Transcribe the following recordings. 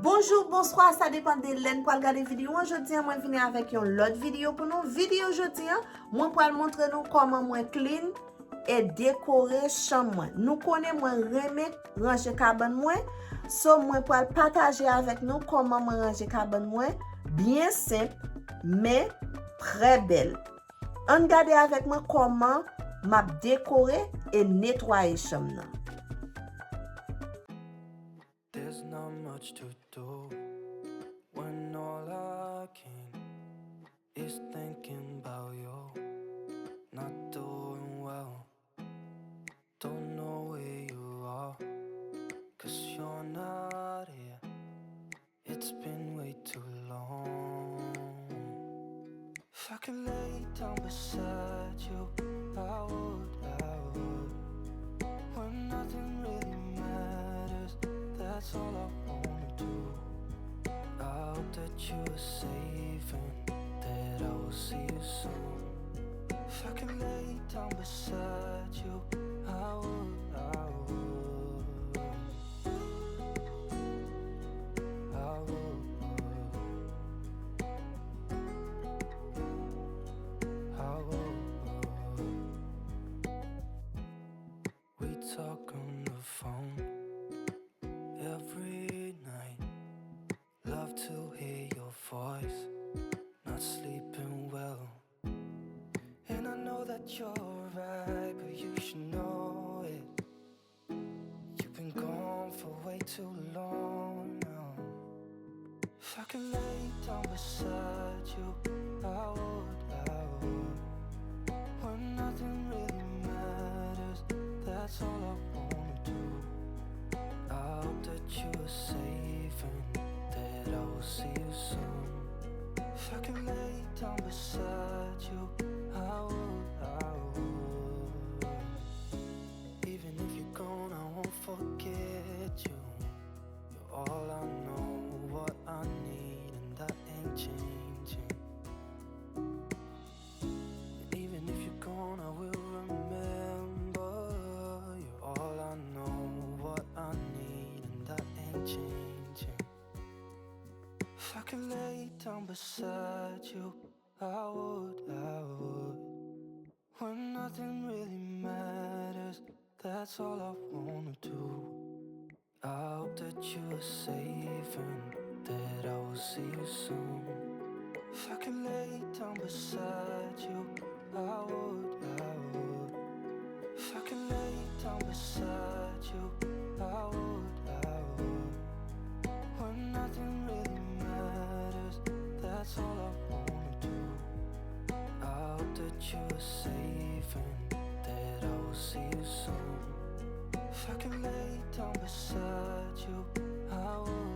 Bonjour, bonsoir, ça dépend de l'en pour regarder vidéo. Aujourd'hui, moi venir avec une autre vidéo pour nous. Vidéo aujourd'hui, moi pour montrer nous comment moi clean et décorer chambre. Nous connaissons moi remettre ranger cabane moi. So moi pour partager avec nous comment moi ranger cabane moi bien simple mais très belle. On regarde avec moi comment m'a décorer et nettoyer chambre. There's not much to do when all I can is thinking about you. Not doing well, don't know where you are, 'cause you're not here. It's been way too long. If I could lay down beside you, I would. When nothing really matters, that's all I wanna do. I hope that you are safe and that I will see you soon. If I could lay down beside you, I would. We talk on the phone every night. Love to hear your voice. Not sleeping well, and I know that you're right, but you should know it. You've been gone for way too long now. If I could lay down beside you, I would. When nothing really matters, that's all I wanna do. I hope that you are safe and that I will see you soon. If I could lay down beside you, I would. Even if you're gone, I won't forget you. You're all I know, what I need, and that ain't changing. And even if you're gone, I will remember. You're all I know, what I need, and that ain't changing. If I could lay down beside you, I would. When nothing really matters, that's all I wanna do. I hope that you are safe and that I will see you soon. If I could lay down beside you, I would. If I could lay down beside you, I would. When nothing really matters, that's all I wanna do. I hope that you are safe and that I will see you soon. If I could lay down beside you, I would.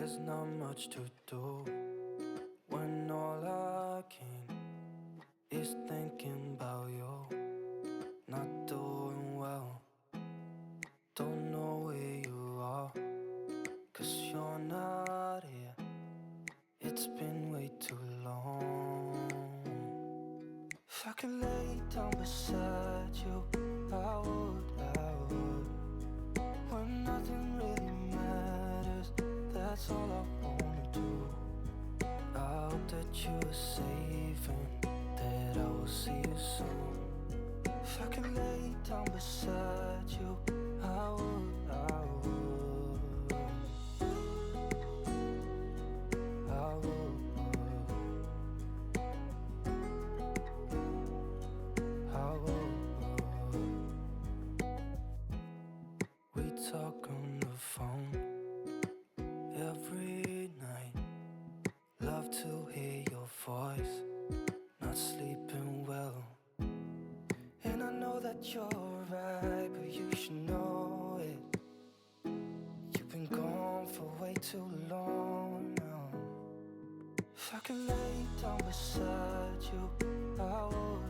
There's not much to do when all I can is thinking about you. Not doing well, don't know where you are, 'cause you're not here. It's been way too long. If I could lay down beside you, I would. When nothing really matters, that's all I wanna do. I hope that you are safe and that I will see you soon. If I could lay down beside you, I would. I would. We talk on the phone every night. Love to hear your voice. Not sleeping well, and I know that you're right, but you should know it. You've been gone for way too long now. If I could lay down beside you, I would.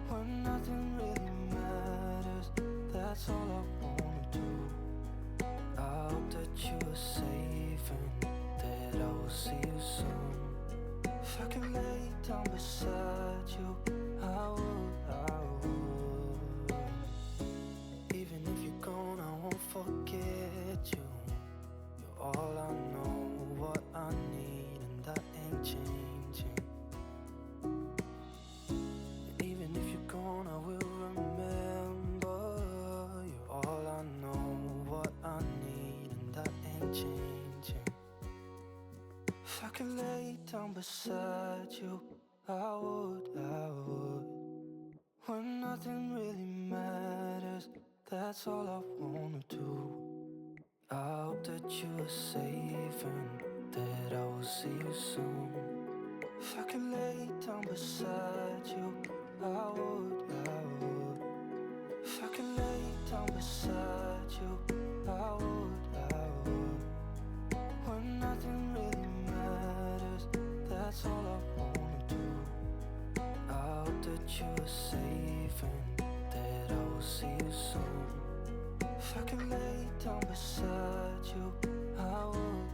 When nothing really matters, that's all I wanna do. I hope that you are safe and that I will see you soon. If I could lay down beside you, I would. Even if you're gone, I won't forget you. You're all I know, what I need, and that ain't changing. And even if you're gone, I will remember. You're all I know, what I need, and that ain't changing. If I could lay down beside you, I would. When nothing really matters, that's all I wanna do. I hope that you are safe and that I will see you soon. If I could lay down beside you, I would. If I could lay down beside you, I would. When nothing really matters, that's all I wanna do. I hope that you are safe and that I will see you soon. If I could lay down beside you, I would.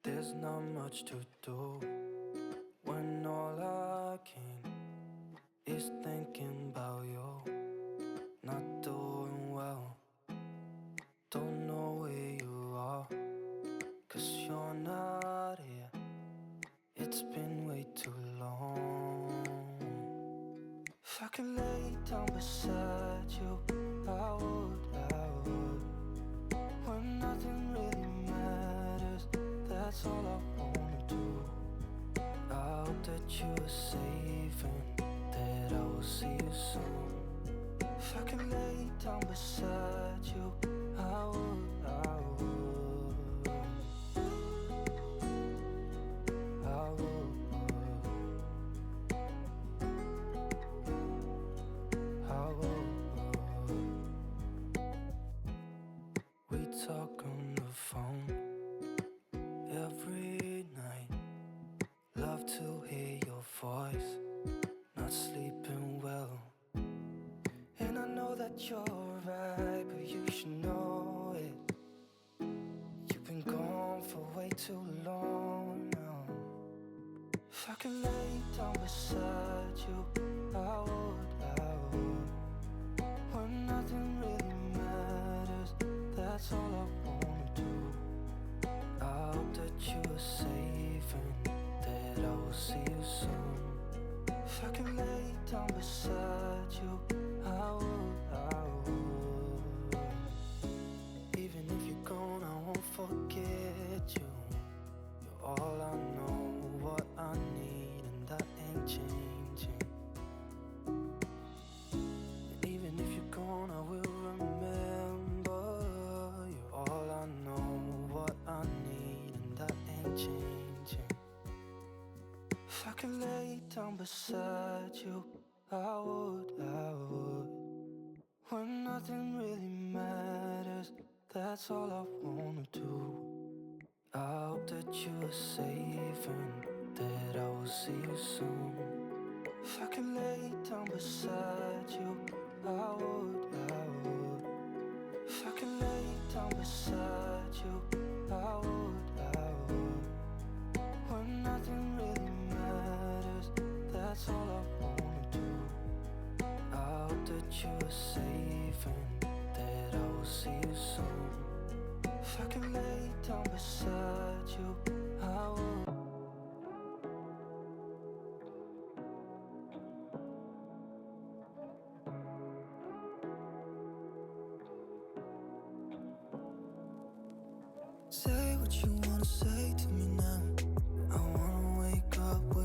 There's not much to do when all I can is thinking about you. Not doing well, don't know where you are, 'cause you're not here. It's been way too long. If I could lay down beside you, I would. When nothing really matters, that's all I wanna do. I hope that you are safe and that I will see you soon. If I could lay down beside you, I would. We talk on the phone every night. Love to hear your voice. Not sleeping well, and I know that you're right, but you should know it. You've been gone for way too long now. If I could lay down beside you, I would. When nothing really matters, that's all I wanna do. I hope that you are safe and that I will see you soon. If I could lay down beside you, I would. Even if you're gone, I won't forget you. You're all I know, what I need, and that ain't changing. And even if you're gone, I will remember. You're all I know, what I need, and that beside you. I would. When nothing really matters, that's all I wanna do. I hope that you are safe and that I will see you soon. If I could lay down beside you, I would. If I could lay down beside you, I would. When nothing really matters, that's all I wanna do. I hope that you are safe and that I will see you soon. If I could lay down beside you, I would. Say what you wanna say to me now. I wanna wake up with